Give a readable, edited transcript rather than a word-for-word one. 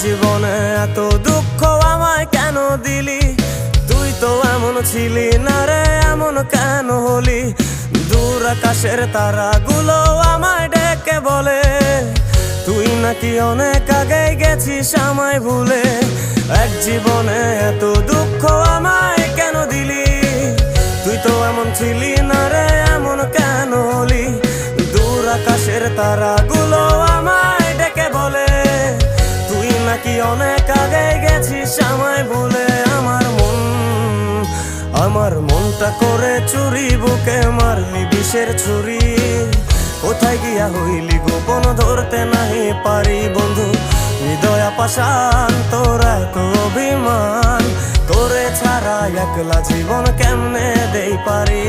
জীবনে এত দুঃখ আমায় কেন দিলি? তুই তো এমন ছিলি না রে, এমন কেন হলি? দূর আকাশের তারাগুলো আমায় ডেকে বলে তুই নাকি অনেক আগে গেছিস আমায় ভুলে। এক জীবনে এত দুঃখ আমায় কেন দিলি? তুই তো এমন ছিলি না রে, এমন কেন হলি? দূর আকাশের তারাগুলো আমায় ডেকে বলে তুই নাকি অনেক আগে গেছিস আমায় ভুলে। আমার মনটা করে চুরি, বুকে মারলি বিষের ছুরি। কোথায় গিয়া হইলি গোপন ধরতে নাহি পারি বন্ধু। হৃদয় পাষাণ তোর এত অভিমান, তোরে ছাড়া একলা জীবন কেমনে দেই পারি?